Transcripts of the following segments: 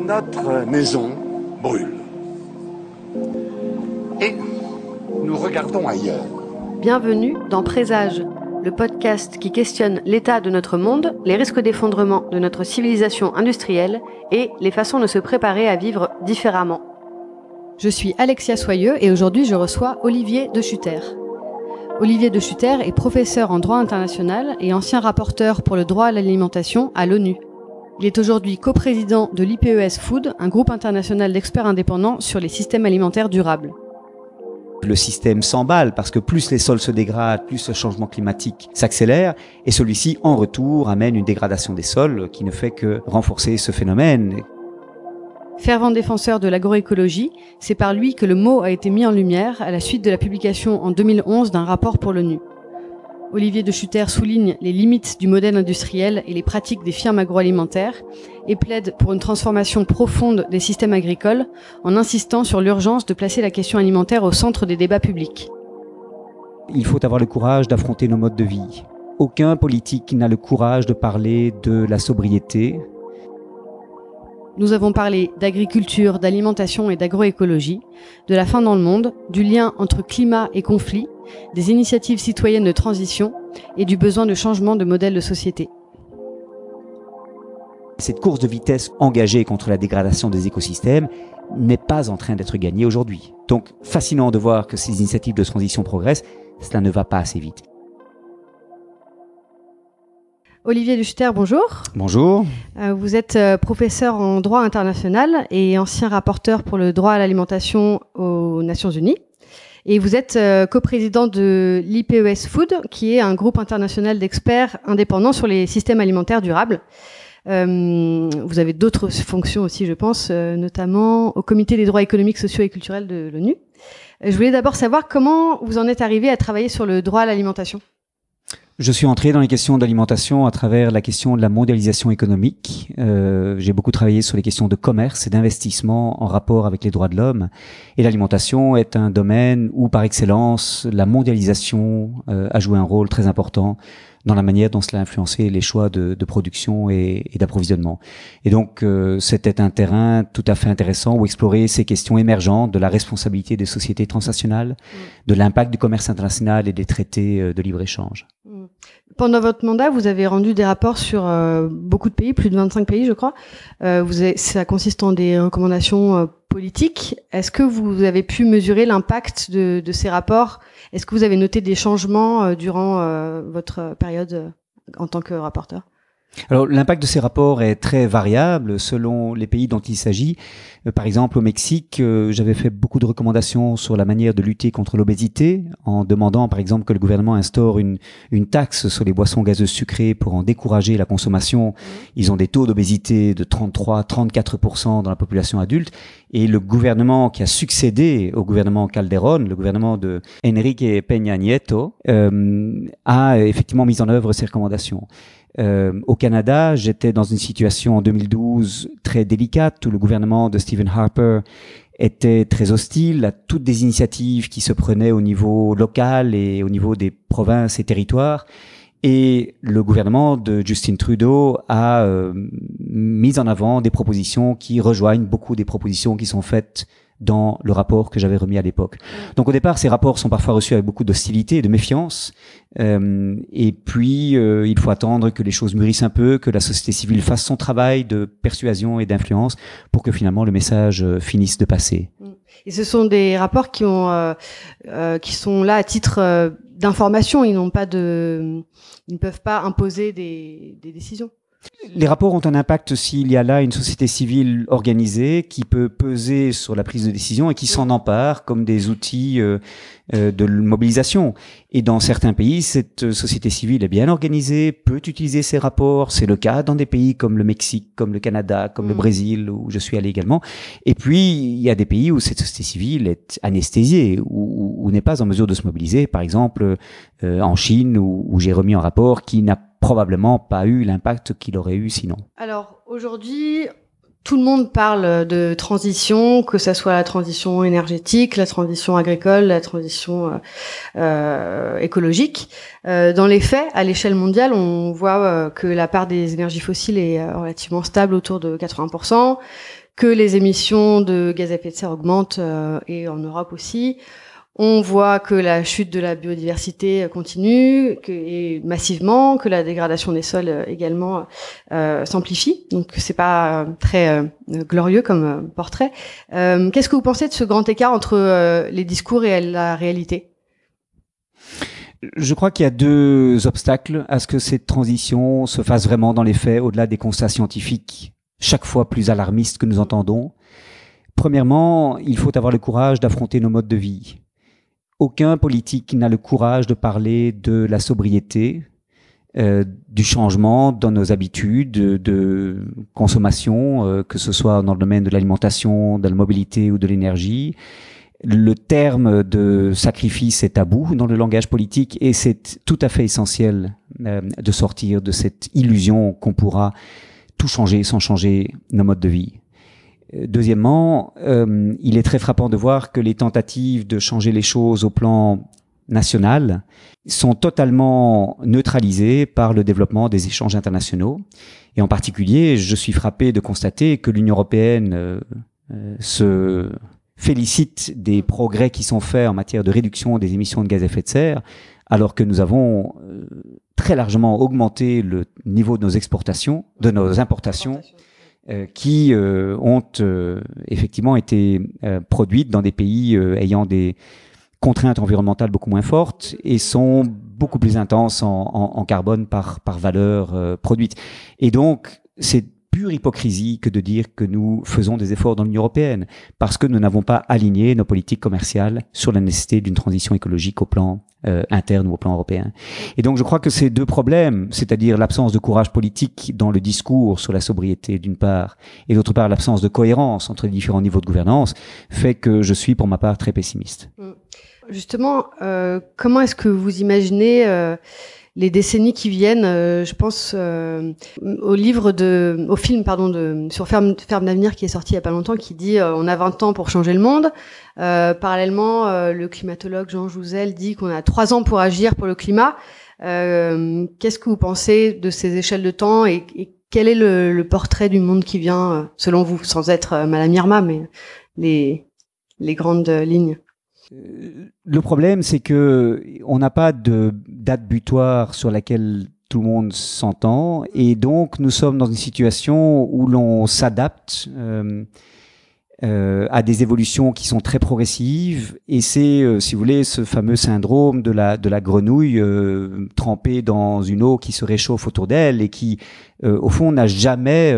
Notre maison brûle. Et nous regardons ailleurs. Bienvenue dans Présage, le podcast qui questionne l'état de notre monde, les risques d'effondrement de notre civilisation industrielle et les façons de se préparer à vivre différemment. Je suis Alexia Soyeux et aujourd'hui je reçois Olivier De Schutter. Olivier De Schutter est professeur en droit international et ancien rapporteur pour le droit à l'alimentation à l'ONU. Il est aujourd'hui coprésident de l'IPES Food, un groupe international d'experts indépendants sur les systèmes alimentaires durables. Le système s'emballe parce que plus les sols se dégradent, plus le changement climatique s'accélère et celui-ci, en retour, amène une dégradation des sols qui ne fait que renforcer ce phénomène. Fervent défenseur de l'agroécologie, c'est par lui que le mot a été mis en lumière à la suite de la publication en 2011 d'un rapport pour l'ONU. Olivier De Schutter souligne les limites du modèle industriel et les pratiques des firmes agroalimentaires et plaide pour une transformation profonde des systèmes agricoles en insistant sur l'urgence de placer la question alimentaire au centre des débats publics. Il faut avoir le courage d'affronter nos modes de vie. Aucun politique n'a le courage de parler de la sobriété. Nous avons parlé d'agriculture, d'alimentation et d'agroécologie, de la faim dans le monde, du lien entre climat et conflit, des initiatives citoyennes de transition et du besoin de changement de modèle de société. Cette course de vitesse engagée contre la dégradation des écosystèmes n'est pas en train d'être gagnée aujourd'hui. Donc, fascinant de voir que ces initiatives de transition progressent, cela ne va pas assez vite. Olivier De Schutter, bonjour. Bonjour. Vous êtes professeur en droit international et ancien rapporteur pour le droit à l'alimentation aux Nations Unies. Et vous êtes coprésident de l'IPES Food, qui est un groupe international d'experts indépendants sur les systèmes alimentaires durables. Vous avez d'autres fonctions aussi, je pense, notamment au Comité des droits économiques, sociaux et culturels de l'ONU. Je voulais d'abord savoir comment vous en êtes arrivé à travailler sur le droit à l'alimentation. Je suis entré dans les questions d'alimentation à travers la question de la mondialisation économique. J'ai beaucoup travaillé sur les questions de commerce et d'investissement en rapport avec les droits de l'homme. Et l'alimentation est un domaine où, par excellence, la mondialisation a joué un rôle très important dans la manière dont cela a influencé les choix de production et d'approvisionnement. Et donc, c'était un terrain tout à fait intéressant où explorer ces questions émergentes de la responsabilité des sociétés transnationales, de l'impact du commerce international et des traités de libre-échange. Pendant votre mandat, vous avez rendu des rapports sur beaucoup de pays, plus de 25 pays, je crois. Ça consiste en des recommandations politiques. Est-ce que vous avez pu mesurer l'impact de ces rapports ? Est-ce que vous avez noté des changements durant votre période en tant que rapporteur ? Alors, l'impact de ces rapports est très variable selon les pays dont il s'agit. Par exemple, au Mexique, j'avais fait beaucoup de recommandations sur la manière de lutter contre l'obésité, en demandant, par exemple, que le gouvernement instaure une taxe sur les boissons gazeuses sucrées pour en décourager la consommation. Ils ont des taux d'obésité de 33-34% dans la population adulte. Et le gouvernement qui a succédé au gouvernement Calderón, le gouvernement de Enrique Peña Nieto, a effectivement mis en œuvre ces recommandations. Au Canada, j'étais dans une situation en 2012 très délicate où le gouvernement de Stephen Harper était très hostile à toutes des initiatives qui se prenaient au niveau local et au niveau des provinces et territoires. Et le gouvernement de Justin Trudeau a mis en avant des propositions qui rejoignent beaucoup des propositions qui sont faites dans le rapport que j'avais remis à l'époque. Donc au départ, ces rapports sont parfois reçus avec beaucoup d'hostilité et de méfiance. Et puis, il faut attendre que les choses mûrissent un peu, que la société civile fasse son travail de persuasion et d'influence pour que finalement le message finisse de passer. Et ce sont des rapports qui sont là à titre d'information. Ils ne peuvent pas imposer des décisions. Les rapports ont un impact s'il y a là une société civile organisée qui peut peser sur la prise de décision et qui s'en empare comme des outils de mobilisation. Et dans certains pays, cette société civile est bien organisée, peut utiliser ces rapports. C'est le cas dans des pays comme le Mexique, comme le Canada, comme le Brésil, où je suis allé également. Et puis, il y a des pays où cette société civile est anesthésiée, où n'est pas en mesure de se mobiliser. Par exemple, en Chine, où j'ai remis un rapport qui n'a probablement pas eu l'impact qu'il aurait eu sinon. Alors, aujourd'hui, tout le monde parle de transition, que ça soit la transition énergétique, la transition agricole, la transition écologique. Dans les faits, à l'échelle mondiale, on voit que la part des énergies fossiles est relativement stable, autour de 80%, que les émissions de gaz à effet de serre augmentent, et en Europe aussi. On voit que la chute de la biodiversité continue, et massivement, que la dégradation des sols également s'amplifie. Donc c'est pas très glorieux comme portrait. Qu'est-ce que vous pensez de ce grand écart entre les discours et la réalité ? Je crois qu'il y a deux obstacles à ce que cette transition se fasse vraiment dans les faits, au-delà des constats scientifiques chaque fois plus alarmistes que nous entendons. Premièrement, il faut avoir le courage d'affronter nos modes de vie. Aucun politique n'a le courage de parler de la sobriété, du changement dans nos habitudes de consommation, que ce soit dans le domaine de l'alimentation, de la mobilité ou de l'énergie. Le terme de sacrifice est tabou dans le langage politique et c'est tout à fait essentiel de sortir de cette illusion qu'on pourra tout changer sans changer nos modes de vie. Deuxièmement, il est très frappant de voir que les tentatives de changer les choses au plan national sont totalement neutralisées par le développement des échanges internationaux. Et en particulier, je suis frappé de constater que l'Union européenne se félicite des progrès qui sont faits en matière de réduction des émissions de gaz à effet de serre, alors que nous avons très largement augmenté le niveau de nos exportations, de nos importations, qui ont effectivement été produites dans des pays ayant des contraintes environnementales beaucoup moins fortes et sont beaucoup plus intenses en carbone par valeur produite. Et donc, c'est pure hypocrisie que de dire que nous faisons des efforts dans l'Union européenne parce que nous n'avons pas aligné nos politiques commerciales sur la nécessité d'une transition écologique au plan interne ou au plan européen. Et donc je crois que ces deux problèmes, c'est-à-dire l'absence de courage politique dans le discours sur la sobriété d'une part et d'autre part l'absence de cohérence entre les différents niveaux de gouvernance, fait que je suis pour ma part très pessimiste. Justement, comment est-ce que vous imaginez les décennies qui viennent? Je pense au film sur Ferme d'avenir qui est sorti il y a pas longtemps, qui dit on a 20 ans pour changer le monde. Parallèlement, le climatologue Jean Jouzel dit qu'on a 3 ans pour agir pour le climat. Qu'est-ce que vous pensez de ces échelles de temps et quel est le portrait du monde qui vient, selon vous, sans être Madame Irma, mais les grandes lignes? Le problème, c'est que on n'a pas de date butoir sur laquelle tout le monde s'entend, et donc nous sommes dans une situation où l'on s'adapte à des évolutions qui sont très progressives, et c'est, si vous voulez, ce fameux syndrome de la grenouille trempée dans une eau qui se réchauffe autour d'elle et qui, au fond, n'a jamais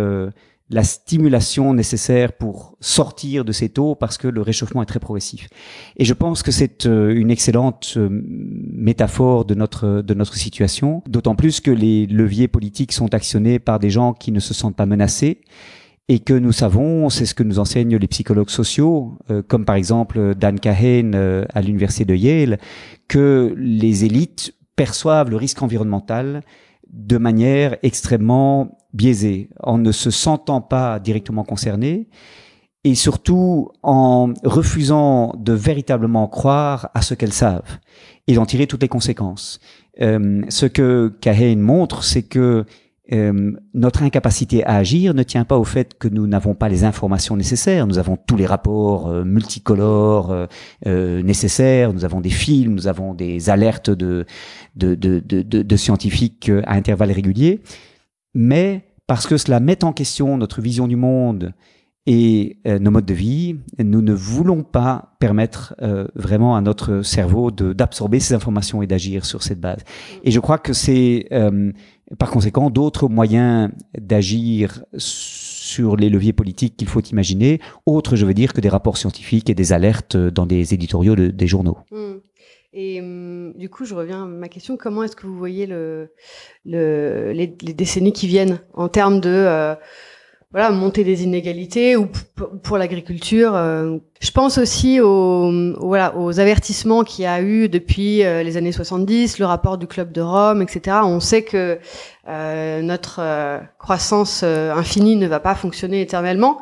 la stimulation nécessaire pour sortir de cette eau parce que le réchauffement est très progressif. Et je pense que c'est une excellente métaphore de notre situation, d'autant plus que les leviers politiques sont actionnés par des gens qui ne se sentent pas menacés et que nous savons, c'est ce que nous enseignent les psychologues sociaux, comme par exemple Dan Kahane à l'université de Yale, que les élites perçoivent le risque environnemental de manière extrêmement biaisée, en ne se sentant pas directement concernés et surtout en refusant de véritablement croire à ce qu'elles savent et d'en tirer toutes les conséquences. Ce que Kahane montre, c'est que notre incapacité à agir ne tient pas au fait que nous n'avons pas les informations nécessaires. Nous avons tous les rapports multicolores nécessaires. Nous avons des films, nous avons des alertes de scientifiques à intervalles réguliers. Mais parce que cela met en question notre vision du monde et nos modes de vie, nous ne voulons pas permettre vraiment à notre cerveau d'absorber ces informations et d'agir sur cette base. Et je crois que c'est par conséquent d'autres moyens d'agir sur les leviers politiques qu'il faut imaginer, autres, je veux dire, que des rapports scientifiques et des alertes dans des éditoriaux des journaux. Et du coup, je reviens à ma question. Comment est-ce que vous voyez les décennies qui viennent en termes de voilà, monter des inégalités ou pour l'agriculture. Je pense aussi aux avertissements qu'il y a eu depuis les années 70, le rapport du Club de Rome, etc. On sait que notre croissance infinie ne va pas fonctionner éternellement.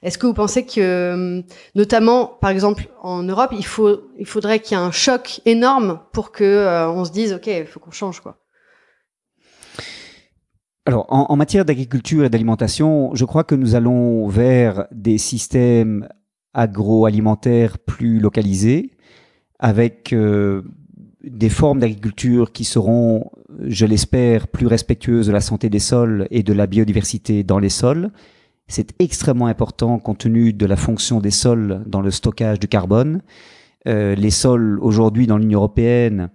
Est-ce que vous pensez que, notamment, par exemple, en Europe, il faudrait qu'il y ait un choc énorme pour que on se dise, OK, il faut qu'on change, quoi? Alors, en matière d'agriculture et d'alimentation, je crois que nous allons vers des systèmes agroalimentaires plus localisés, avec des formes d'agriculture qui seront, je l'espère, plus respectueuses de la santé des sols et de la biodiversité dans les sols. C'est extrêmement important compte tenu de la fonction des sols dans le stockage du carbone. Les sols, aujourd'hui, dans l'Union européenne,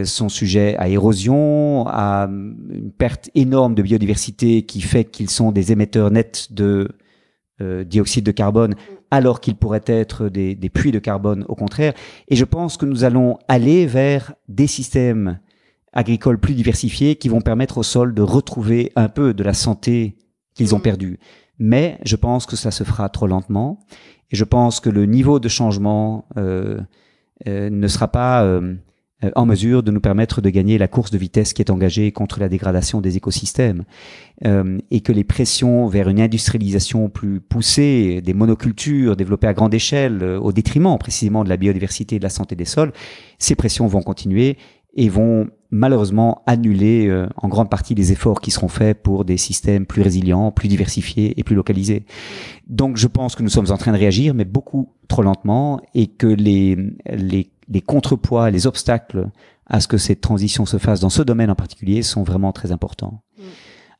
sont sujets à érosion, à une perte énorme de biodiversité qui fait qu'ils sont des émetteurs nets de dioxyde de carbone, alors qu'ils pourraient être des puits de carbone au contraire. Et je pense que nous allons aller vers des systèmes agricoles plus diversifiés qui vont permettre aux sols de retrouver un peu de la santé qu'ils ont perdue. Mais je pense que ça se fera trop lentement. Et je pense que le niveau de changement ne sera pas en mesure de nous permettre de gagner la course de vitesse qui est engagée contre la dégradation des écosystèmes, et que les pressions vers une industrialisation plus poussée, des monocultures développées à grande échelle, au détriment précisément de la biodiversité et de la santé des sols, ces pressions vont continuer et vont malheureusement annuler en grande partie les efforts qui seront faits pour des systèmes plus résilients, plus diversifiés et plus localisés. Donc je pense que nous sommes en train de réagir, mais beaucoup trop lentement, et que les contrepoids, les obstacles à ce que cette transition se fasse dans ce domaine en particulier sont vraiment très importants.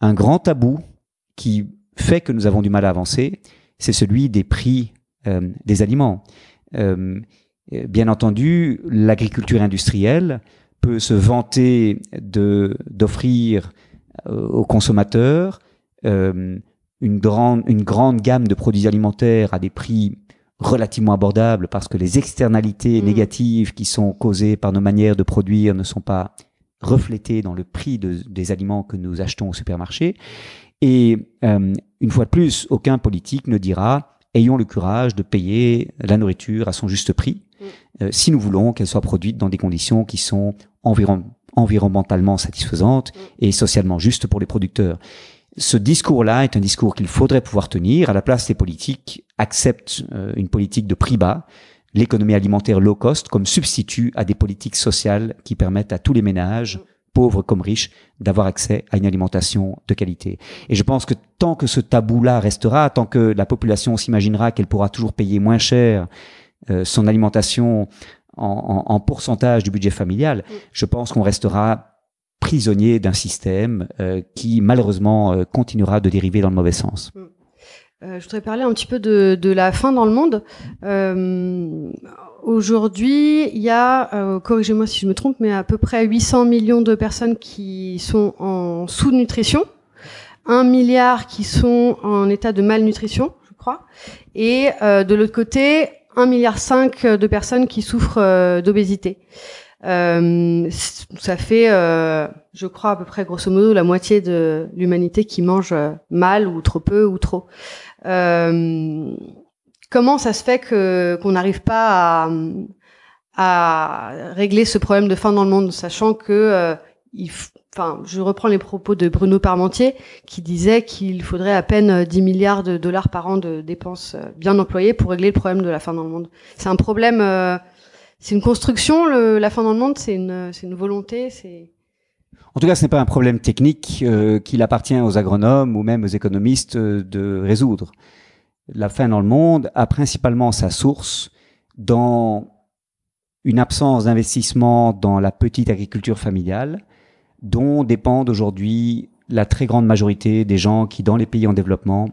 Un grand tabou qui fait que nous avons du mal à avancer, c'est celui des prix des aliments. Bien entendu, l'agriculture industrielle peut se vanter d'offrir aux consommateurs une grande gamme de produits alimentaires à des prix relativement abordables, parce que les externalités négatives qui sont causées par nos manières de produire ne sont pas reflétées dans le prix des aliments que nous achetons au supermarché. Et une fois de plus, aucun politique ne dira « ayons le courage de payer la nourriture à son juste prix ». Si nous voulons qu'elle soit produite dans des conditions qui sont environnementalement satisfaisantes et socialement justes pour les producteurs. Ce discours-là est un discours qu'il faudrait pouvoir tenir. À la place, les politiques acceptent une politique de prix bas, l'économie alimentaire low cost, comme substitut à des politiques sociales qui permettent à tous les ménages, pauvres comme riches, d'avoir accès à une alimentation de qualité. Et je pense que tant que ce tabou-là restera, tant que la population s'imaginera qu'elle pourra toujours payer moins cher son alimentation en pourcentage du budget familial, je pense qu'on restera prisonnier d'un système qui malheureusement continuera de dériver dans le mauvais sens. Je voudrais parler un petit peu de la faim dans le monde. Aujourd'hui, il y a, corrigez-moi si je me trompe, mais à peu près 800 millions de personnes qui sont en sous-nutrition, 1 milliard qui sont en état de malnutrition, je crois, et de l'autre côté, 1,5 milliard de personnes qui souffrent d'obésité. Ça fait, je crois, à peu près, grosso modo, la moitié de l'humanité qui mange mal ou trop peu ou trop. Comment ça se fait qu'on n'arrive pas à régler ce problème de faim dans le monde, sachant que je reprends les propos de Bruno Parmentier qui disait qu'il faudrait à peine 10 milliards de dollars par an de dépenses bien employées pour régler le problème de la faim dans le monde. C'est un problème, c'est une construction, la faim dans le monde, c'est une volonté, En tout cas, ce n'est pas un problème technique qu'il appartient aux agronomes ou même aux économistes de résoudre. La faim dans le monde a principalement sa source dans une absence d'investissement dans la petite agriculture familiale, dont dépendent aujourd'hui la très grande majorité des gens qui, dans les pays en développement,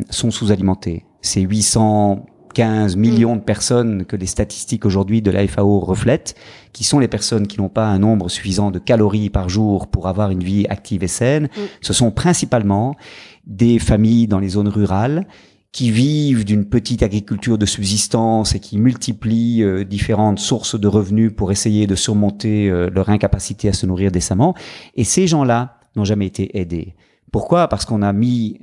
sont sous-alimentés. C'est 815 millions de personnes que les statistiques aujourd'hui de la FAO reflètent, qui sont les personnes qui n'ont pas un nombre suffisant de calories par jour pour avoir une vie active et saine. Ce sont principalement des familles dans les zones rurales qui vivent d'une petite agriculture de subsistance et qui multiplient différentes sources de revenus pour essayer de surmonter leur incapacité à se nourrir décemment. Et ces gens-là n'ont jamais été aidés Pourquoi ? Parce qu'on a mis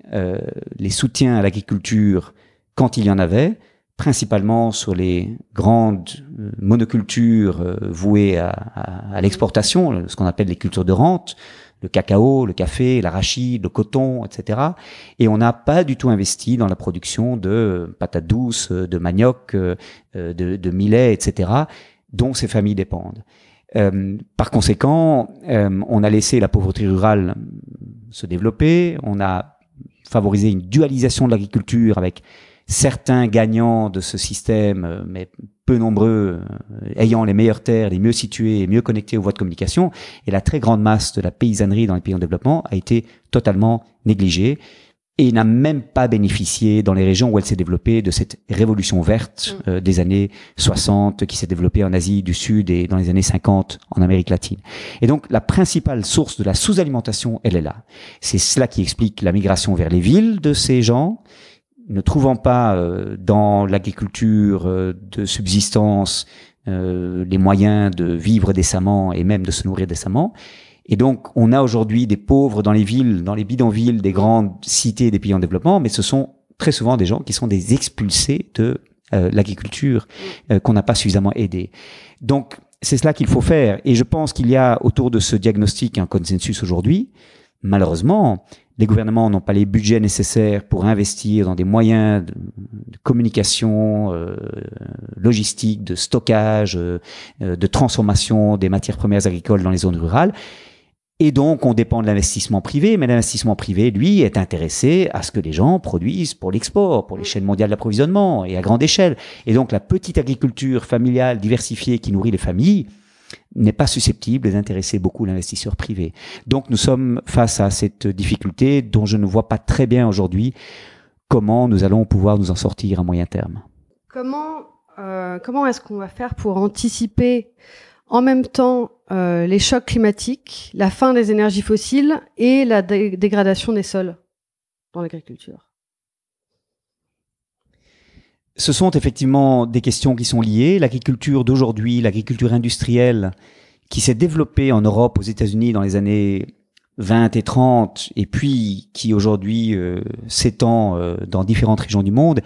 les soutiens à l'agriculture quand il y en avait, principalement sur les grandes monocultures vouées à l'exportation, ce qu'on appelle les cultures de rente, le cacao, le café, l'arachide, le coton, etc. Et on n'a pas du tout investi dans la production de patates douces, de manioc, de millet, etc., dont ces familles dépendent. Par conséquent, on a laissé la pauvreté rurale se développer, on a favorisé une dualisation de l'agriculture avec certains gagnants de ce système, mais peu nombreux, ayant les meilleures terres, les mieux situés et mieux connectés aux voies de communication, et la très grande masse de la paysannerie dans les pays en développement a été totalement négligée et n'a même pas bénéficié dans les régions où elle s'est développée de cette révolution verte des années 60 qui s'est développée en Asie du Sud et dans les années 50 en Amérique latine. Et donc la principale source de la sous-alimentation, elle est là. C'est cela qui explique la migration vers les villes de ces gens, ne trouvant pas dans l'agriculture de subsistance les moyens de vivre décemment et même de se nourrir décemment. Et donc, on a aujourd'hui des pauvres dans les villes, dans les bidonvilles des grandes cités des pays en développement, mais ce sont très souvent des gens qui sont des expulsés de l'agriculture qu'on n'a pas suffisamment aidés. Donc, c'est cela qu'il faut faire. Et je pense qu'il y a autour de ce diagnostic un consensus aujourd'hui. Malheureusement, les gouvernements n'ont pas les budgets nécessaires pour investir dans des moyens de communication, logistique, de stockage, de transformation des matières premières agricoles dans les zones rurales. Et donc, on dépend de l'investissement privé, mais l'investissement privé, lui, est intéressé à ce que les gens produisent pour l'export, pour les chaînes mondiales d'approvisionnement et à grande échelle. Et donc, la petite agriculture familiale diversifiée qui nourrit les familles n'est pas susceptible d'intéresser beaucoup l'investisseur privé. Donc, nous sommes face à cette difficulté dont je ne vois pas très bien aujourd'hui comment nous allons pouvoir nous en sortir à moyen terme. Comment est-ce qu'on va faire pour anticiper en même temps les chocs climatiques, la fin des énergies fossiles et la dégradation des sols dans l'agriculture? Ce sont effectivement des questions qui sont liées. L'agriculture d'aujourd'hui, l'agriculture industrielle qui s'est développée en Europe, aux États-Unis dans les années 20 et 30, et puis qui aujourd'hui s'étend dans différentes régions du monde,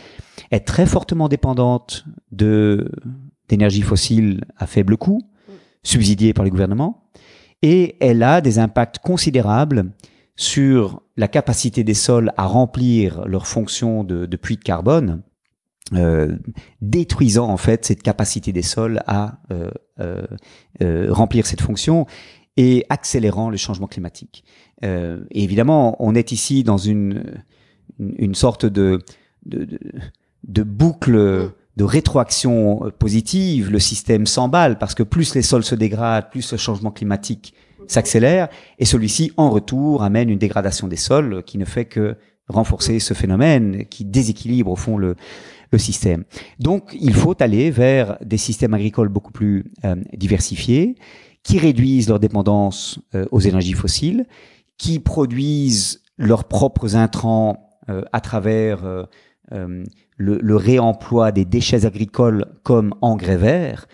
est très fortement dépendante d'énergie fossile à faible coût, subsidiée par les gouvernements, et elle a des impacts considérables sur la capacité des sols à remplir leurs fonctions de puits de carbone, détruisant en fait cette capacité des sols à remplir cette fonction et accélérant le changement climatique. Et évidemment, on est ici dans une sorte de boucle de rétroaction positive. Le système s'emballe parce que plus les sols se dégradent, plus le changement climatique s'accélère, et celui-ci en retour amène une dégradation des sols qui ne fait que renforcer ce phénomène qui déséquilibre au fond le système. Donc, il faut aller vers des systèmes agricoles beaucoup plus diversifiés, qui réduisent leur dépendance aux énergies fossiles, qui produisent leurs propres intrants à travers le réemploi des déchets agricoles comme engrais verts,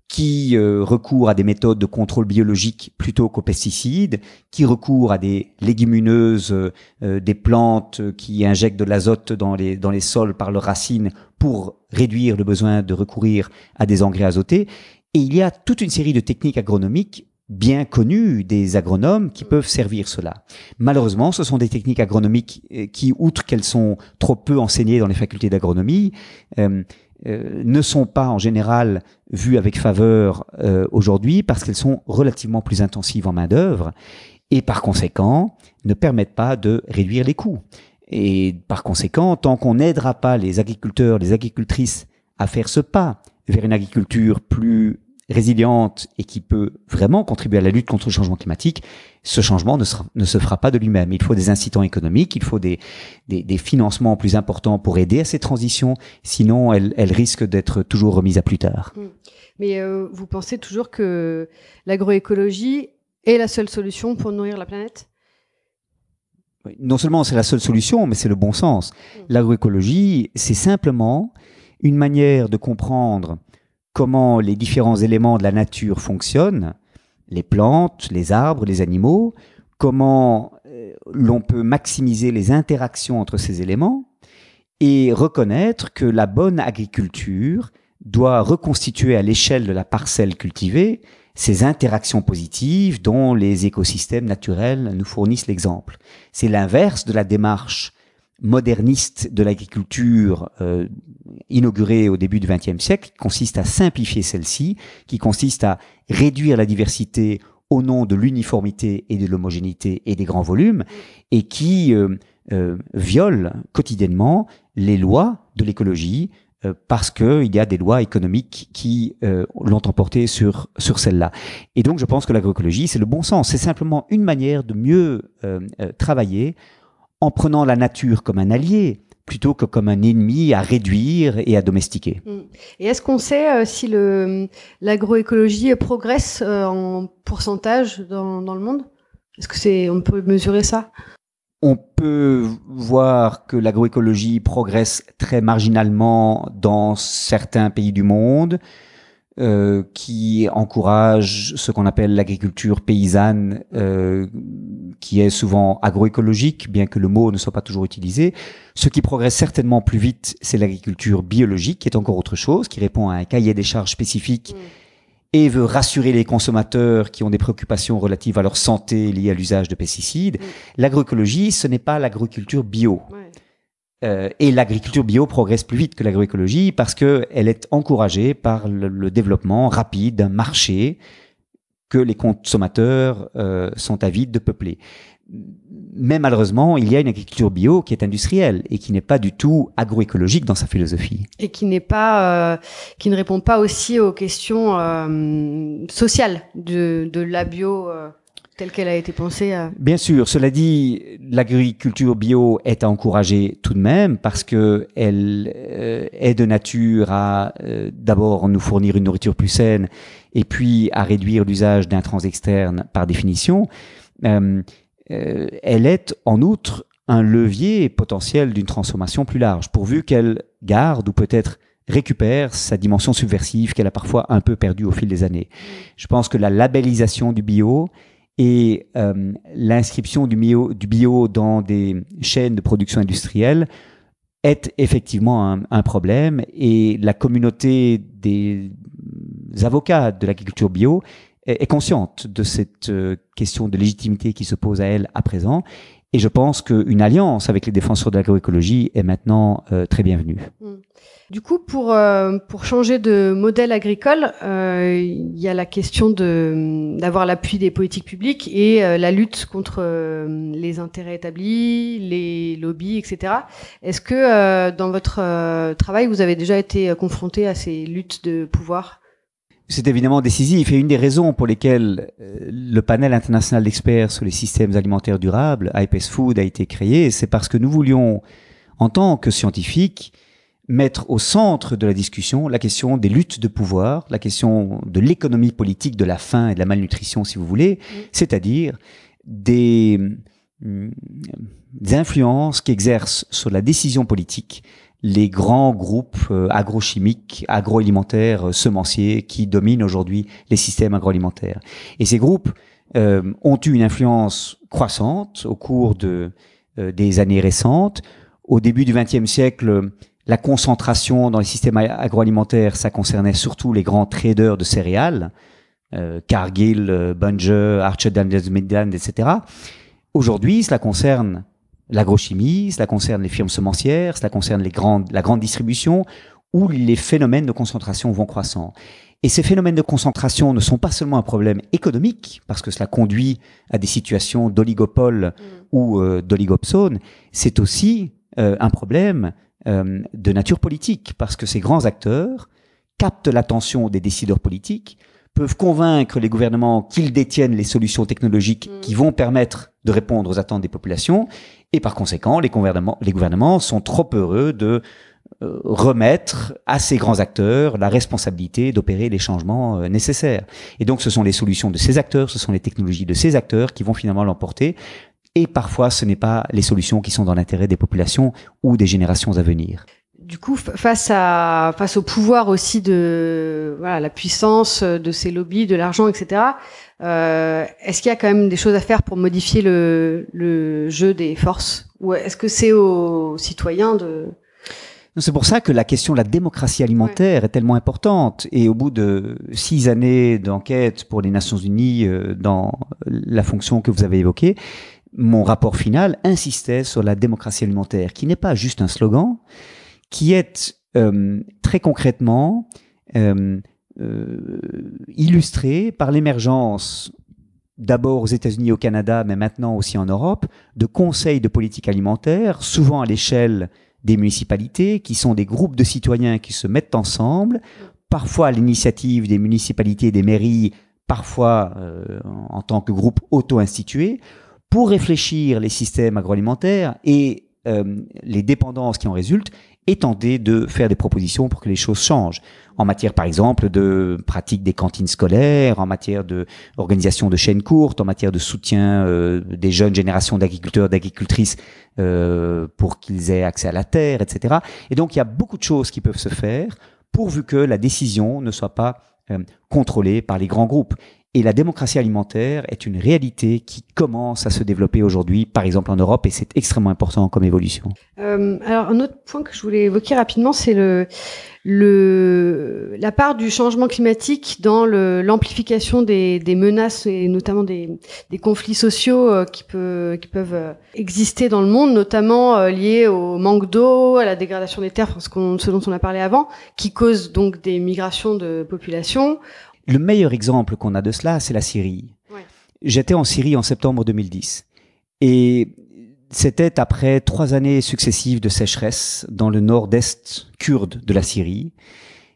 qui recourent à des méthodes de contrôle biologique plutôt qu'aux pesticides, qui recourent à des légumineuses, des plantes qui injectent de l'azote dans les sols par leurs racines pour réduire le besoin de recourir à des engrais azotés. Et il y a toute une série de techniques agronomiques bien connues des agronomes qui peuvent servir cela. Malheureusement, ce sont des techniques agronomiques qui, outre qu'elles sont trop peu enseignées dans les facultés d'agronomie, ne sont pas en général vues avec faveur aujourd'hui parce qu'elles sont relativement plus intensives en main-d'œuvre et par conséquent ne permettent pas de réduire les coûts. Et par conséquent, tant qu'on n'aidera pas les agriculteurs, les agricultrices à faire ce pas vers une agriculture plus résiliente et qui peut vraiment contribuer à la lutte contre le changement climatique, ce changement ne se fera pas de lui-même. Il faut des incitants économiques, il faut des financements plus importants pour aider à ces transitions, sinon elles risquent d'être toujours remises à plus tard. Mais vous pensez toujours que l'agroécologie est la seule solution pour nourrir la planète ? Non seulement c'est la seule solution, mais c'est le bon sens. L'agroécologie, c'est simplement une manière de comprendre comment les différents éléments de la nature fonctionnent, les plantes, les arbres, les animaux, comment l'on peut maximiser les interactions entre ces éléments et reconnaître que la bonne agriculture doit reconstituer à l'échelle de la parcelle cultivée ces interactions positives dont les écosystèmes naturels nous fournissent l'exemple. C'est l'inverse de la démarche moderniste de l'agriculture inaugurée au début du XXe siècle, qui consiste à simplifier celle-ci, qui consiste à réduire la diversité au nom de l'uniformité et de l'homogénéité et des grands volumes, et qui viole quotidiennement les lois de l'écologie, parce qu'il y a des lois économiques qui l'ont emporté sur celle-là. Et donc je pense que l'agroécologie, c'est le bon sens. C'est simplement une manière de mieux travailler en prenant la nature comme un allié, plutôt que comme un ennemi à réduire et à domestiquer. Et est-ce qu'on sait si l'agroécologie progresse en pourcentage dans le monde ? Est-ce que on peut mesurer ça ? On peut voir que l'agroécologie progresse très marginalement dans certains pays du monde, qui encouragent ce qu'on appelle l'agriculture paysanne, qui est souvent agroécologique, bien que le mot ne soit pas toujours utilisé. Ce qui progresse certainement plus vite, c'est l'agriculture biologique, qui est encore autre chose, qui répond à un cahier des charges spécifique et veut rassurer les consommateurs qui ont des préoccupations relatives à leur santé liées à l'usage de pesticides. L'agroécologie, ce n'est pas l'agriculture bio. Et l'agriculture bio progresse plus vite que l'agroécologie parce qu'elle est encouragée par le développement rapide d'un marché que les consommateurs sont avides de peupler. Mais malheureusement, il y a une agriculture bio qui est industrielle et qui n'est pas du tout agroécologique dans sa philosophie. Et qui ne répond pas aussi aux questions sociales de la bio telle qu'elle a été pensée. Bien sûr, cela dit, l'agriculture bio est à encourager tout de même parce que elle est de nature à d'abord nous fournir une nourriture plus saine et puis à réduire l'usage d'intrants externes par définition. Elle est en outre un levier potentiel d'une transformation plus large, pourvu qu'elle garde ou peut-être récupère sa dimension subversive qu'elle a parfois un peu perdue au fil des années. Je pense que la labellisation du bio et l'inscription du bio dans des chaînes de production industrielle est effectivement un problème, et la communauté des avocats de l'agriculture bio est consciente de cette question de légitimité qui se pose à elle à présent, et je pense qu'une alliance avec les défenseurs de l'agroécologie est maintenant très bienvenue. Du coup, pour changer de modèle agricole, il y a la question d'avoir l'appui des politiques publiques et la lutte contre les intérêts établis, les lobbies, etc. Est-ce que dans votre travail, vous avez déjà été confronté à ces luttes de pouvoir ? C'est évidemment décisif, et une des raisons pour lesquelles le panel international d'experts sur les systèmes alimentaires durables, IPES Food, a été créé, c'est parce que nous voulions, en tant que scientifiques, mettre au centre de la discussion la question des luttes de pouvoir, la question de l'économie politique de la faim et de la malnutrition, si vous voulez, c'est-à-dire des influences qu'exercent sur la décision politique les grands groupes agrochimiques, agroalimentaires, semenciers qui dominent aujourd'hui les systèmes agroalimentaires. Et ces groupes ont eu une influence croissante au cours des années récentes. Au début du XXe siècle, la concentration dans les systèmes agroalimentaires, ça concernait surtout les grands traders de céréales, Cargill, Bunge, Archer Daniels Midland, etc. Aujourd'hui, cela concerne l'agrochimie, cela concerne les firmes semencières, cela concerne la grande distribution, où les phénomènes de concentration vont croissant. Et ces phénomènes de concentration ne sont pas seulement un problème économique, parce que cela conduit à des situations d'oligopole ou d'oligopsone, c'est aussi un problème de nature politique, parce que ces grands acteurs captent l'attention des décideurs politiques, peuvent convaincre les gouvernements qu'ils détiennent les solutions technologiques qui vont permettre de répondre aux attentes des populations, et par conséquent, les gouvernements sont trop heureux de remettre à ces grands acteurs la responsabilité d'opérer les changements nécessaires. Et donc, ce sont les solutions de ces acteurs, ce sont les technologies de ces acteurs qui vont finalement l'emporter, et parfois, ce n'est pas les solutions qui sont dans l'intérêt des populations ou des générations à venir. du coup, face au pouvoir aussi de la puissance de ces lobbies, de l'argent, etc. Est-ce qu'il y a quand même des choses à faire pour modifier le jeu des forces, ou est-ce que c'est aux citoyens de... C'est pour ça que la question de la démocratie alimentaire est tellement importante. Et au bout de 6 années d'enquête pour les Nations Unies dans la fonction que vous avez évoquée, mon rapport final insistait sur la démocratie alimentaire, qui n'est pas juste un slogan, qui est très concrètement illustré par l'émergence, d'abord aux États-Unis et au Canada, mais maintenant aussi en Europe, de conseils de politique alimentaire, souvent à l'échelle des municipalités, qui sont des groupes de citoyens qui se mettent ensemble, parfois à l'initiative des municipalités et des mairies, parfois en tant que groupe auto-institué, pour réfléchir les systèmes agroalimentaires et les dépendances qui en résultent, et tenter de faire des propositions pour que les choses changent. En matière, par exemple, de pratique des cantines scolaires, en matière d'organisation de chaînes courtes, en matière de soutien des jeunes générations d'agriculteurs, d'agricultrices pour qu'ils aient accès à la terre, etc. Et donc, il y a beaucoup de choses qui peuvent se faire pourvu que la décision ne soit pas contrôlée par les grands groupes. Et la démocratie alimentaire est une réalité qui commence à se développer aujourd'hui, par exemple en Europe, et c'est extrêmement important comme évolution. Alors, un autre point que je voulais évoquer rapidement, c'est la part du changement climatique dans l'amplification des menaces et notamment des conflits sociaux qui peuvent exister dans le monde, notamment liés au manque d'eau, à la dégradation des terres, ce dont on a parlé avant, qui cause donc des migrations de population. Le meilleur exemple qu'on a de cela, c'est la Syrie. Ouais. J'étais en Syrie en septembre 2010 et c'était après 3 années successives de sécheresse dans le nord-est kurde de la Syrie.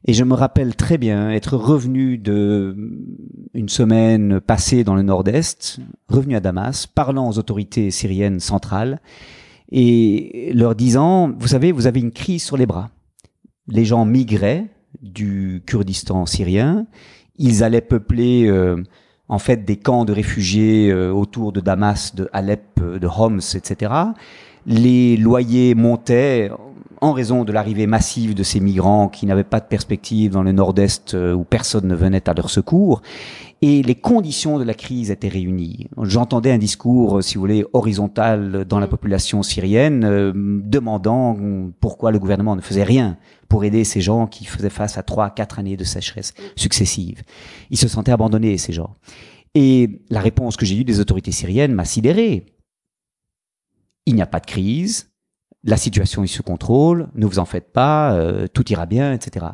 Et je me rappelle très bien être revenu une semaine passée dans le nord-est, revenu à Damas, parlant aux autorités syriennes centrales et leur disant, vous savez, vous avez une crise sur les bras. Les gens migraient du Kurdistan syrien. Ils allaient peupler en fait des camps de réfugiés autour de Damas, de Alep, de Homs, etc. Les loyers montaient en raison de l'arrivée massive de ces migrants qui n'avaient pas de perspective dans le nord-est où personne ne venait à leur secours. Et les conditions de la crise étaient réunies. J'entendais un discours, si vous voulez, horizontal dans la population syrienne, demandant pourquoi le gouvernement ne faisait rien pour aider ces gens qui faisaient face à 3-4 années de sécheresse successives. Ils se sentaient abandonnés, ces gens. Et la réponse que j'ai eue des autorités syriennes m'a sidéré. Il n'y a pas de crise, la situation est sous contrôle, ne vous en faites pas, tout ira bien, etc.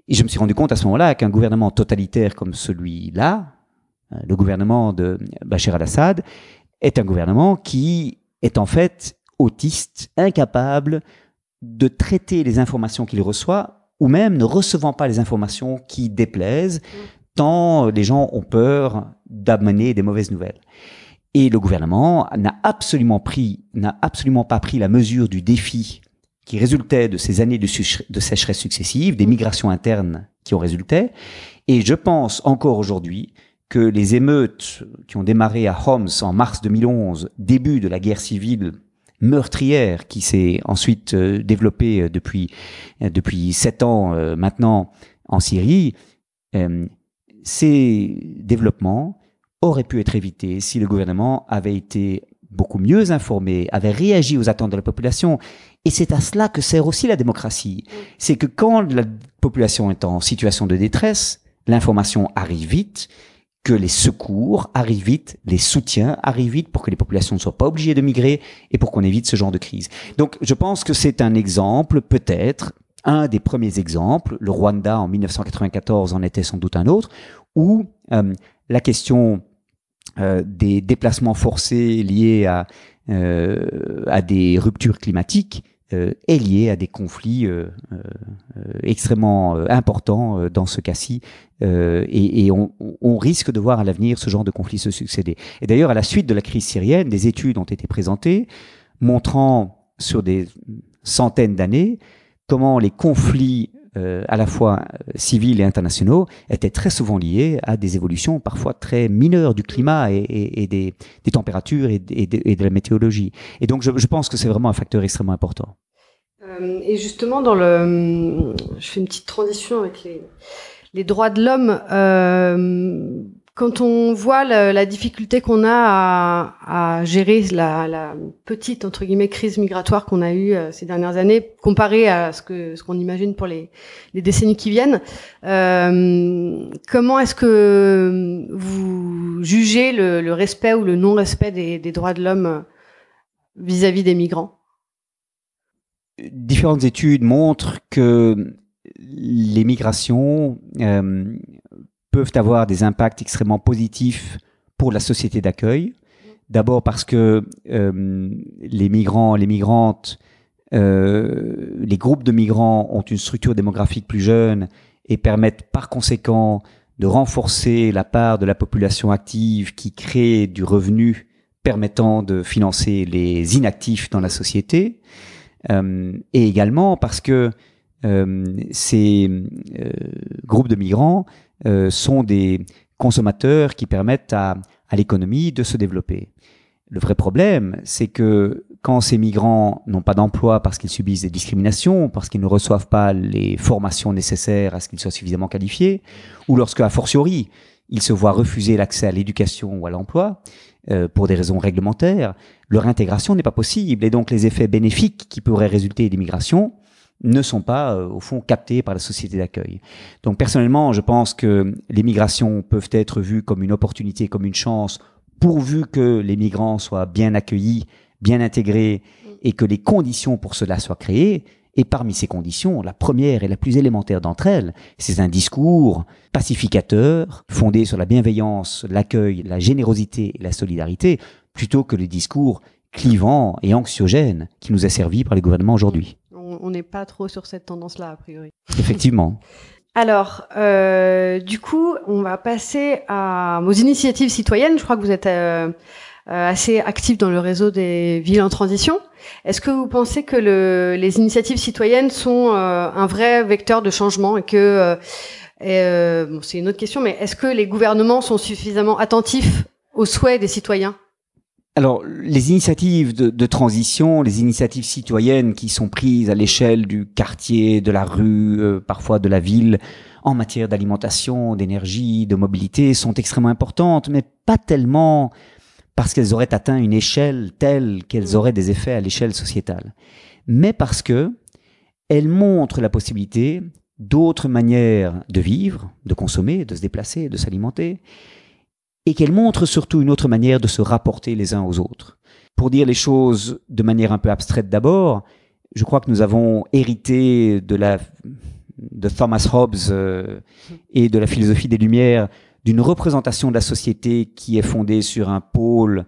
Et je me suis rendu compte à ce moment-là qu'un gouvernement totalitaire comme celui-là, le gouvernement de Bachar al-Assad, est un gouvernement qui est en fait autiste, incapable de traiter les informations qu'il reçoit, ou même ne recevant pas les informations qui déplaisent, tant les gens ont peur d'amener des mauvaises nouvelles. Et le gouvernement n'a absolument pas pris la mesure du défi qui résultait de ces années de sécheresse successive, des migrations internes qui en résultaient. Et je pense encore aujourd'hui que les émeutes qui ont démarré à Homs en mars 2011, début de la guerre civile meurtrière qui s'est ensuite développée depuis 7 ans maintenant en Syrie, ces développements auraient pu être évités si le gouvernement avait été beaucoup mieux informé, avait réagi aux attentes de la population. Et c'est à cela que sert aussi la démocratie. C'est que quand la population est en situation de détresse, l'information arrive vite, que les secours arrivent vite, les soutiens arrivent vite pour que les populations ne soient pas obligées de migrer et pour qu'on évite ce genre de crise. Donc je pense que c'est un exemple, peut-être, un des premiers exemples, le Rwanda en 1994 en était sans doute un autre, où la question des déplacements forcés liés à des ruptures climatiques est liée à des conflits extrêmement importants dans ce cas-ci, et on risque de voir à l'avenir ce genre de conflits se succéder. Et d'ailleurs, à la suite de la crise syrienne, des études ont été présentées montrant sur des centaines d'années comment les conflits à la fois civils et internationaux étaient très souvent liés à des évolutions parfois très mineures du climat et des températures et de la météorologie. Et donc je pense que c'est vraiment un facteur extrêmement important. Et justement, je fais une petite transition avec les droits de l'homme. Quand on voit la difficulté qu'on a à gérer la petite entre guillemets crise migratoire qu'on a eue ces dernières années, comparée à ce qu'on imagine pour les décennies qui viennent, comment est-ce que vous jugez le respect ou le non-respect des droits de l'homme vis-à-vis des migrants? Différentes études montrent que les migrations peuvent avoir des impacts extrêmement positifs pour la société d'accueil. D'abord parce que les migrants, les migrantes, les groupes de migrants ont une structure démographique plus jeune et permettent par conséquent de renforcer la part de la population active qui crée du revenu permettant de financer les inactifs dans la société. Et également parce que ces groupes de migrants sont des consommateurs qui permettent à l'économie de se développer. Le vrai problème, c'est que quand ces migrants n'ont pas d'emploi parce qu'ils subissent des discriminations, parce qu'ils ne reçoivent pas les formations nécessaires à ce qu'ils soient suffisamment qualifiés, ou lorsque, a fortiori, ils se voient refuser l'accès à l'éducation ou à l'emploi, pour des raisons réglementaires, leur intégration n'est pas possible. Et donc les effets bénéfiques qui pourraient résulter des migrations ne sont pas, au fond, captés par la société d'accueil. Donc personnellement, je pense que les migrations peuvent être vues comme une opportunité, comme une chance, pourvu que les migrants soient bien accueillis, bien intégrés, et que les conditions pour cela soient créées. Et parmi ces conditions, la première et la plus élémentaire d'entre elles, c'est un discours pacificateur, fondé sur la bienveillance, l'accueil, la générosité et la solidarité, plutôt que le discours clivant et anxiogène qui nous est servi par les gouvernements aujourd'hui. On n'est pas trop sur cette tendance-là, a priori. Effectivement. Alors, du coup, on va passer aux initiatives citoyennes. Je crois que vous êtes assez actif dans le réseau des villes en transition. Est-ce que vous pensez que les initiatives citoyennes sont un vrai vecteur de changement et que bon, c'est une autre question, mais est-ce que les gouvernements sont suffisamment attentifs aux souhaits des citoyens? Alors, les initiatives de transition, les initiatives citoyennes qui sont prises à l'échelle du quartier, de la rue, parfois de la ville, en matière d'alimentation, d'énergie, de mobilité, sont extrêmement importantes, mais pas tellement parce qu'elles auraient atteint une échelle telle qu'elles auraient des effets à l'échelle sociétale, mais parce que elles montrent la possibilité d'autres manières de vivre, de consommer, de se déplacer, de s'alimenter, et qu'elles montrent surtout une autre manière de se rapporter les uns aux autres. Pour dire les choses de manière un peu abstraite d'abord, je crois que nous avons hérité de Thomas Hobbes et de la philosophie des Lumières d'une représentation de la société qui est fondée sur un pôle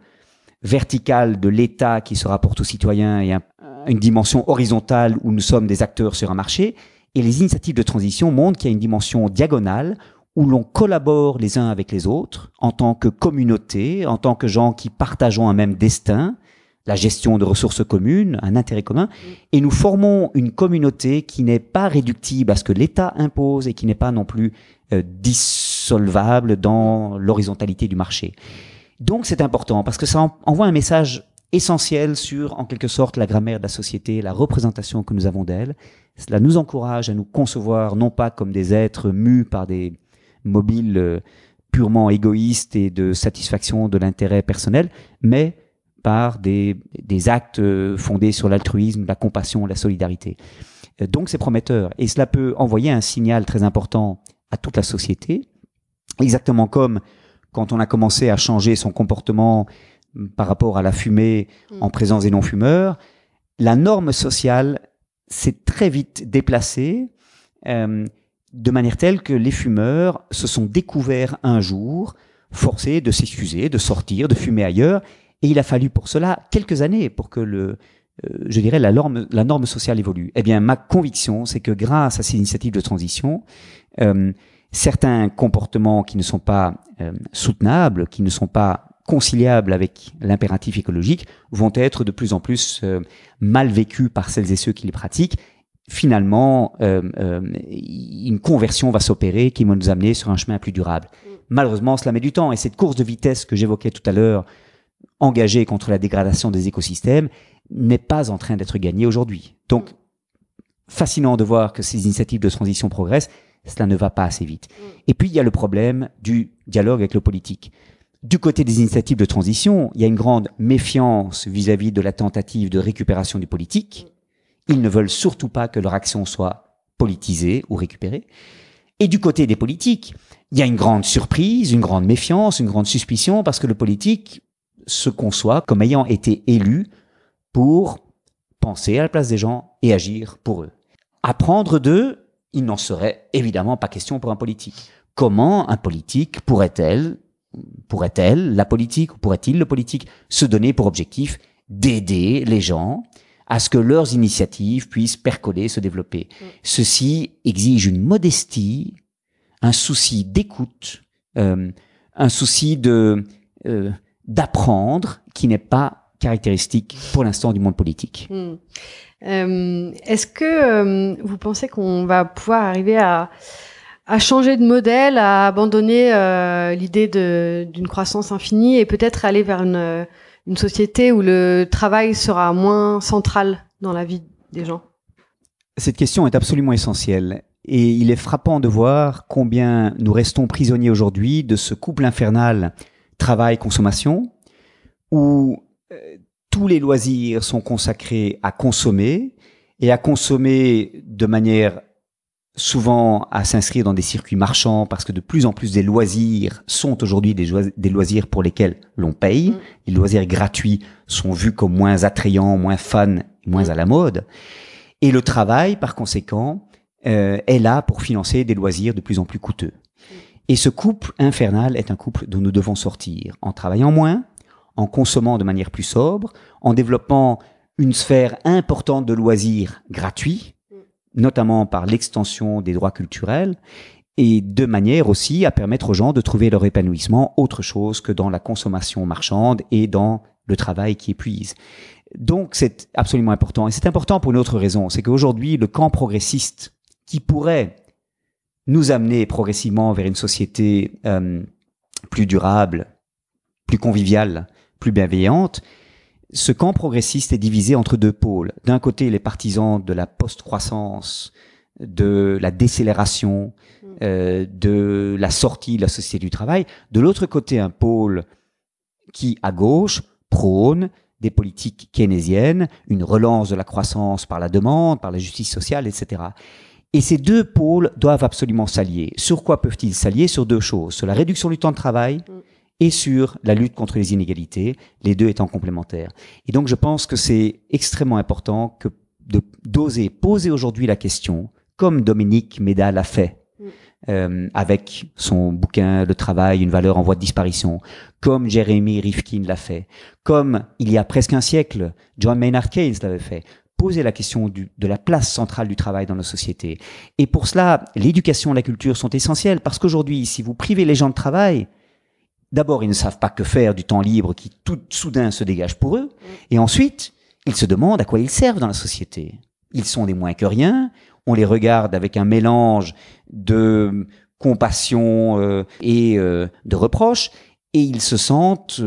vertical de l'État qui se rapporte aux citoyens et une dimension horizontale où nous sommes des acteurs sur un marché. Et les initiatives de transition montrent qu'il y a une dimension diagonale où l'on collabore les uns avec les autres en tant que communauté, en tant que gens qui partageons un même destin, la gestion de ressources communes, un intérêt commun, et nous formons une communauté qui n'est pas réductible à ce que l'État impose et qui n'est pas non plus dissolvable dans l'horizontalité du marché. Donc c'est important parce que ça envoie un message essentiel sur, en quelque sorte, la grammaire de la société, la représentation que nous avons d'elle. Cela nous encourage à nous concevoir non pas comme des êtres mus par des mobiles purement égoïstes et de satisfaction de l'intérêt personnel, mais par des actes fondés sur l'altruisme, la compassion, la solidarité. Donc c'est prometteur et cela peut envoyer un signal très important à toute la société, exactement comme quand on a commencé à changer son comportement par rapport à la fumée en présence des non-fumeurs. La norme sociale s'est très vite déplacée de manière telle que les fumeurs se sont découverts un jour forcés de s'excuser, de sortir, de fumer ailleurs. Et il a fallu pour cela quelques années pour que je dirais, la norme sociale évolue. Eh bien, ma conviction, c'est que grâce à ces initiatives de transition, certains comportements qui ne sont pas soutenables, qui ne sont pas conciliables avec l'impératif écologique, vont être de plus en plus mal vécus par celles et ceux qui les pratiquent. Finalement, une conversion va s'opérer qui va nous amener sur un chemin plus durable. Malheureusement, cela met du temps. Et cette course de vitesse que j'évoquais tout à l'heure, engagée contre la dégradation des écosystèmes, n'est pas en train d'être gagnée aujourd'hui. Donc, fascinant de voir que ces initiatives de transition progressent, cela ne va pas assez vite. Et puis, il y a le problème du dialogue avec le politique. Du côté des initiatives de transition, il y a une grande méfiance vis-à-vis de la tentative de récupération du politique. Ils ne veulent surtout pas que leur action soit politisée ou récupérée. Et du côté des politiques, il y a une grande surprise, une grande méfiance, une grande suspicion, parce que le politique se conçoit comme ayant été élu pour penser à la place des gens et agir pour eux. Apprendre d'eux, il n'en serait évidemment pas question pour un politique. Comment un politique pourrait-elle, la politique, ou pourrait-il, le politique, se donner pour objectif d'aider les gens à ce que leurs initiatives puissent percoler, se développer. Ceci exige une modestie, un souci d'écoute, un souci d'apprendre qui n'est pas caractéristique pour l'instant du monde politique. Est-ce que vous pensez qu'on va pouvoir arriver à changer de modèle, à abandonner l'idée d'une croissance infinie et peut-être aller vers une société où le travail sera moins central dans la vie des gens? Cette question est absolument essentielle et il est frappant de voir combien nous restons prisonniers aujourd'hui de ce couple infernal travail-consommation où tous les loisirs sont consacrés à consommer et à consommer de manière souvent à s'inscrire dans des circuits marchands parce que de plus en plus des loisirs sont aujourd'hui des loisirs pour lesquels l'on paye. Les loisirs gratuits sont vus comme moins attrayants, moins fun, moins à la mode. Et le travail, par conséquent, est là pour financer des loisirs de plus en plus coûteux. Et ce couple infernal est un couple dont nous devons sortir en travaillant moins, en consommant de manière plus sobre, en développant une sphère importante de loisirs gratuits, notamment par l'extension des droits culturels, et de manière aussi à permettre aux gens de trouver leur épanouissement autre chose que dans la consommation marchande et dans le travail qui épuise. Donc c'est absolument important. Et c'est important pour une autre raison, c'est qu'aujourd'hui, le camp progressiste qui pourrait nous amener progressivement vers une société plus durable, plus conviviale, plus bienveillante, ce camp progressiste est divisé entre deux pôles. D'un côté, les partisans de la post-croissance, de la décélération, de la sortie de la société du travail. De l'autre côté, un pôle qui, à gauche, prône des politiques keynésiennes, une relance de la croissance par la demande, par la justice sociale, etc. Et ces deux pôles doivent absolument s'allier. Sur quoi peuvent-ils s'allier? Sur deux choses. Sur la réduction du temps de travail et sur la lutte contre les inégalités, les deux étant complémentaires. Et donc je pense que c'est extrêmement important d'oser poser aujourd'hui la question, comme Dominique Méda l'a fait, avec son bouquin « Le travail, une valeur en voie de disparition », comme Jeremy Rifkin l'a fait, comme il y a presque un siècle, John Maynard Keynes l'avait fait, poser la question de la place centrale du travail dans nos sociétés. Et pour cela, l'éducation et la culture sont essentielles, parce qu'aujourd'hui, si vous privez les gens de travail, d'abord, ils ne savent pas que faire du temps libre qui tout soudain se dégage pour eux. Et ensuite, ils se demandent à quoi ils servent dans la société. Ils sont des moins que rien. On les regarde avec un mélange de compassion et de reproches. Et ils se sentent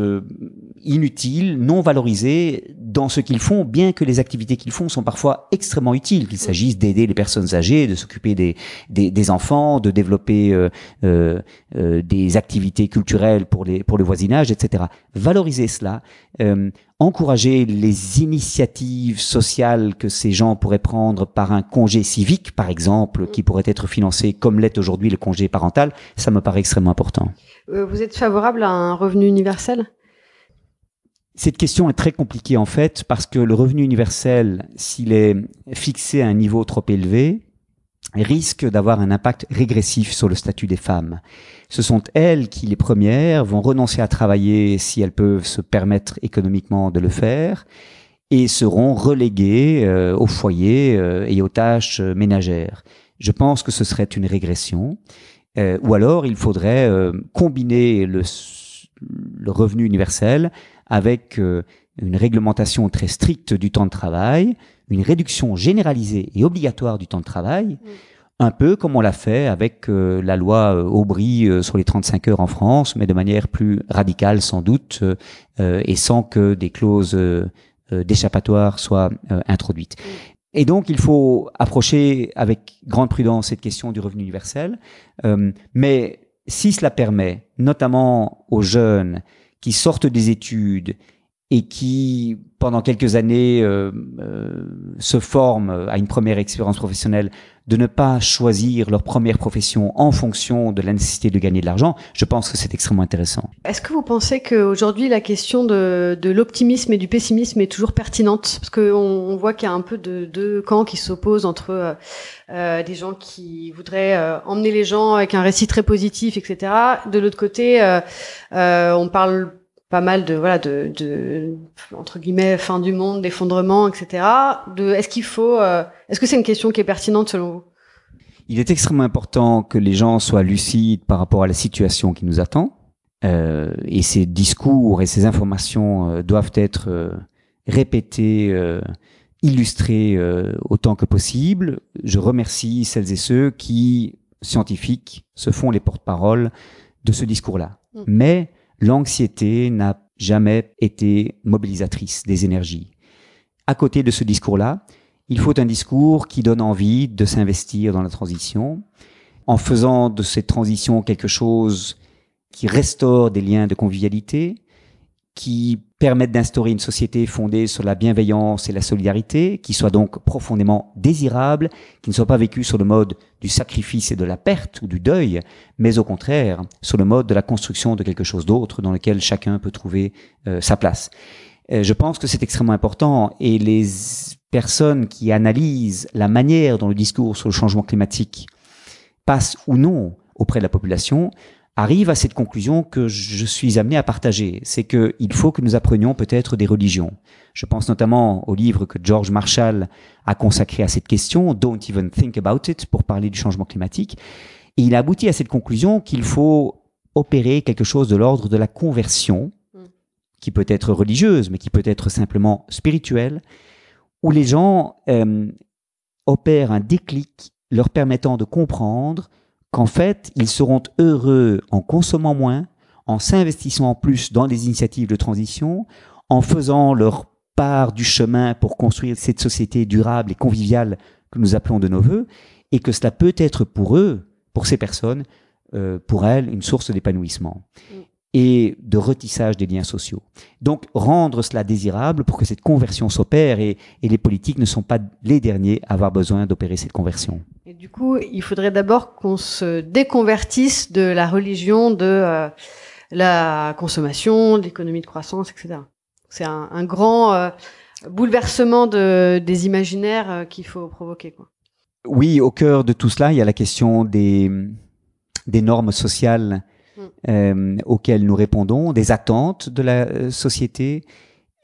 inutiles, non valorisés dans ce qu'ils font, bien que les activités qu'ils font sont parfois extrêmement utiles, qu'il s'agisse d'aider les personnes âgées, de s'occuper des enfants, de développer des activités culturelles pour le voisinage, etc. Valoriser cela, encourager les initiatives sociales que ces gens pourraient prendre par un congé civique, par exemple, qui pourrait être financé comme l'est aujourd'hui le congé parental, ça me paraît extrêmement important. Vous êtes favorable à un revenu universel? Cette question est très compliquée en fait, parce que le revenu universel, s'il est fixé à un niveau trop élevé, risque d'avoir un impact régressif sur le statut des femmes. Ce sont elles qui, les premières, vont renoncer à travailler si elles peuvent se permettre économiquement de le faire, et seront reléguées au foyer et aux tâches ménagères. Je pense que ce serait une régression. Ou alors, il faudrait combiner le revenu universel avec une réglementation très stricte du temps de travail, une réduction généralisée et obligatoire du temps de travail, un peu comme on l'a fait avec la loi Aubry sur les 35 heures en France, mais de manière plus radicale sans doute, et sans que des clauses d'échappatoire soient introduites. Et donc, il faut approcher avec grande prudence cette question du revenu universel. Mais si cela permet, notamment aux jeunes qui sortent des études et qui, pendant quelques années, se forment à une première expérience professionnelle, de ne pas choisir leur première profession en fonction de la nécessité de gagner de l'argent, je pense que c'est extrêmement intéressant. Est-ce que vous pensez qu'aujourd'hui, la question de l'optimisme et du pessimisme est toujours pertinente? Parce qu'on voit qu'il y a un peu de deux camps qui s'opposent entre des gens qui voudraient emmener les gens avec un récit très positif, etc. De l'autre côté, on parle pas mal de entre guillemets fin du monde, d'effondrement, etc. Est-ce que c'est une question qui est pertinente selon vous? Il est extrêmement important que les gens soient lucides par rapport à la situation qui nous attend, et ces discours et ces informations doivent être répétés, illustrés autant que possible. Je remercie celles et ceux qui, scientifiques, se font les porte-paroles de ce discours-là. Mais l'anxiété n'a jamais été mobilisatrice des énergies. À côté de ce discours-là, il faut un discours qui donne envie de s'investir dans la transition, en faisant de cette transition quelque chose qui restaure des liens de convivialité, qui permettent d'instaurer une société fondée sur la bienveillance et la solidarité, qui soit donc profondément désirable, qui ne soit pas vécue sur le mode du sacrifice et de la perte ou du deuil, mais au contraire sur le mode de la construction de quelque chose d'autre dans lequel chacun peut trouver sa place. Je pense que c'est extrêmement important, et les personnes qui analysent la manière dont le discours sur le changement climatique passe ou non auprès de la population arrivent à cette conclusion que je suis amené à partager. C'est qu'il faut que nous apprenions peut-être des religions. Je pense notamment au livre que George Marshall a consacré à cette question, Don't Even Think About It, pour parler du changement climatique. Et il a abouti à cette conclusion qu'il faut opérer quelque chose de l'ordre de la conversion, qui peut être religieuse, mais qui peut être simplement spirituelle, où les gens opèrent un déclic leur permettant de comprendre qu'en fait, ils seront heureux en consommant moins, en s'investissant plus dans des initiatives de transition, en faisant leur part du chemin pour construire cette société durable et conviviale que nous appelons de nos voeux, et que cela peut être pour eux, pour ces personnes, pour elles, une source d'épanouissement et de retissage des liens sociaux. Donc, rendre cela désirable pour que cette conversion s'opère, et les politiques ne sont pas les derniers à avoir besoin d'opérer cette conversion. Et du coup, il faudrait d'abord qu'on se déconvertisse de la religion, de la consommation, de l'économie de croissance, etc. C'est un grand bouleversement des imaginaires qu'il faut provoquer, quoi. Oui, au cœur de tout cela, il y a la question des normes sociales auxquelles nous répondons, des attentes de la société,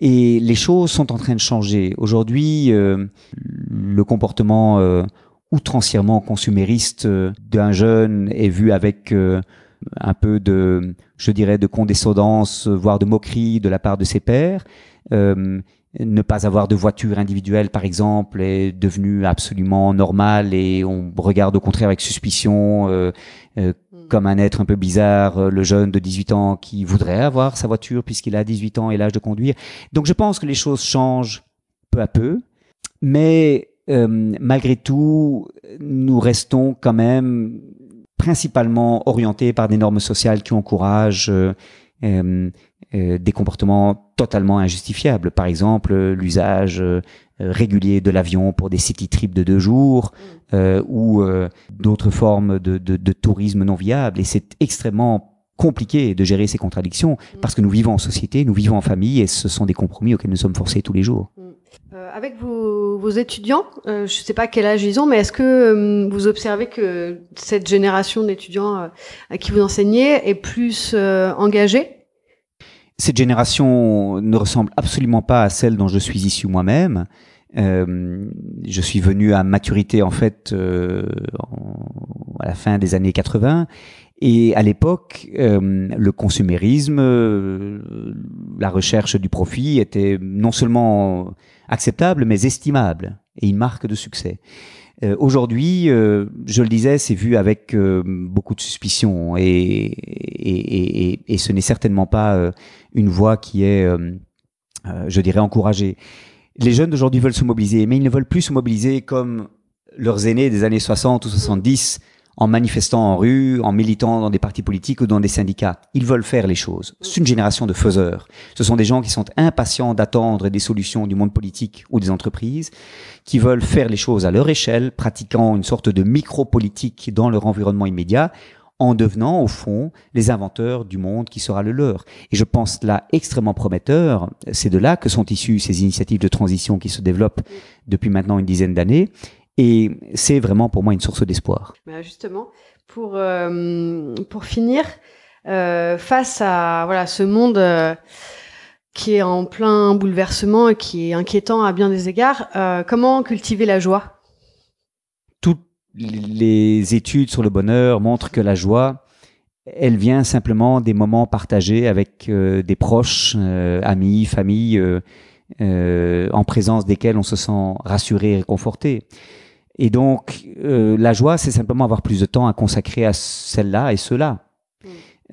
et les choses sont en train de changer. Aujourd'hui, le comportement outrancièrement consumériste d'un jeune est vu avec un peu de, je dirais, de condescendance, voire de moquerie de la part de ses pairs. Ne pas avoir de voiture individuelle, par exemple, est devenu absolument normal, et on regarde au contraire avec suspicion comme un être un peu bizarre le jeune de 18 ans qui voudrait avoir sa voiture puisqu'il a 18 ans et l'âge de conduire. Donc je pense que les choses changent peu à peu, mais malgré tout, nous restons quand même principalement orientés par des normes sociales qui encouragent des comportements totalement injustifiables. Par exemple, l'usage régulier de l'avion pour des city trips de 2 jours ou d'autres formes de tourisme non viable. Et c'est extrêmement compliqué de gérer ces contradictions parce que nous vivons en société, nous vivons en famille, et ce sont des compromis auxquels nous sommes forcés tous les jours. Avec vos étudiants, je ne sais pas quel âge ils ont, mais est-ce que vous observez que cette génération d'étudiants à qui vous enseignez est plus engagée? Cette génération ne ressemble absolument pas à celle dont je suis issu moi-même. Je suis venu à maturité en fait à la fin des années 80, et à l'époque le consumérisme, la recherche du profit était non seulement acceptable mais estimable et une marque de succès. Aujourd'hui, je le disais, c'est vu avec beaucoup de suspicion, et ce n'est certainement pas une voie qui est, je dirais, encouragée. Les jeunes d'aujourd'hui veulent se mobiliser, mais ils ne veulent plus se mobiliser comme leurs aînés des années 60 ou 70, en manifestant en rue, en militant dans des partis politiques ou dans des syndicats. Ils veulent faire les choses. C'est une génération de faiseurs. Ce sont des gens qui sont impatients d'attendre des solutions du monde politique ou des entreprises, qui veulent faire les choses à leur échelle, pratiquant une sorte de micro-politique dans leur environnement immédiat, en devenant, au fond, les inventeurs du monde qui sera le leur. Et je pense là extrêmement prometteur. C'est de là que sont issues ces initiatives de transition qui se développent depuis maintenant une dizaine d'années. Et c'est vraiment pour moi une source d'espoir. Justement, pour finir, face à ce monde qui est en plein bouleversement et qui est inquiétant à bien des égards, comment cultiver la joie ? Toutes les études sur le bonheur montrent que la joie, elle vient simplement des moments partagés avec des proches, amis, famille, en présence desquels on se sent rassuré et réconforté. Et donc, la joie, c'est simplement avoir plus de temps à consacrer à celle-là et ceux-là.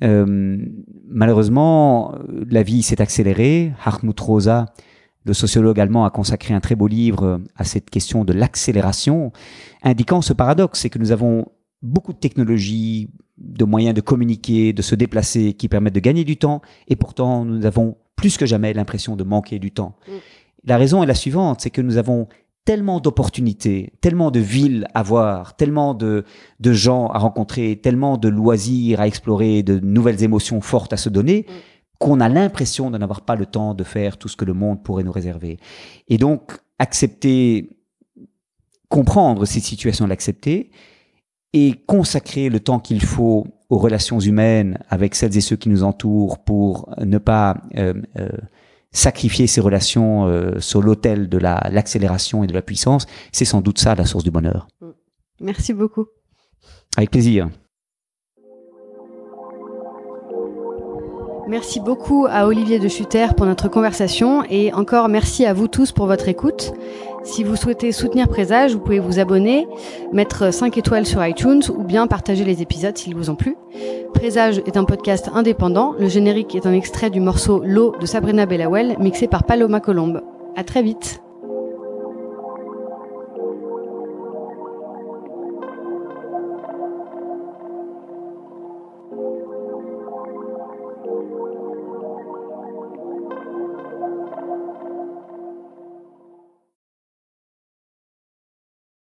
Malheureusement, la vie s'est accélérée. Hartmut Rosa, le sociologue allemand, a consacré un très beau livre à cette question de l'accélération, indiquant ce paradoxe, c'est que nous avons beaucoup de technologies, de moyens de communiquer, de se déplacer, qui permettent de gagner du temps, et pourtant nous avons plus que jamais l'impression de manquer du temps. La raison est la suivante, c'est que nous avons tellement d'opportunités, tellement de villes à voir, tellement de gens à rencontrer, tellement de loisirs à explorer, de nouvelles émotions fortes à se donner, qu'on a l'impression de n'avoir pas le temps de faire tout ce que le monde pourrait nous réserver. Et donc, comprendre ces situations, l'accepter, et consacrer le temps qu'il faut aux relations humaines avec celles et ceux qui nous entourent pour ne pas sacrifier ces relations sur l'autel de l'accélération et de la puissance, c'est sans doute ça la source du bonheur. Merci beaucoup. Avec plaisir. Merci beaucoup à Olivier de Schutter pour notre conversation et encore merci à vous tous pour votre écoute. Si vous souhaitez soutenir Présage, vous pouvez vous abonner, mettre 5 étoiles sur iTunes ou bien partager les épisodes s'ils vous ont plu. Présage est un podcast indépendant. Le générique est un extrait du morceau L'eau de Sabrina Bellawell mixé par Paloma Colombe. À très vite.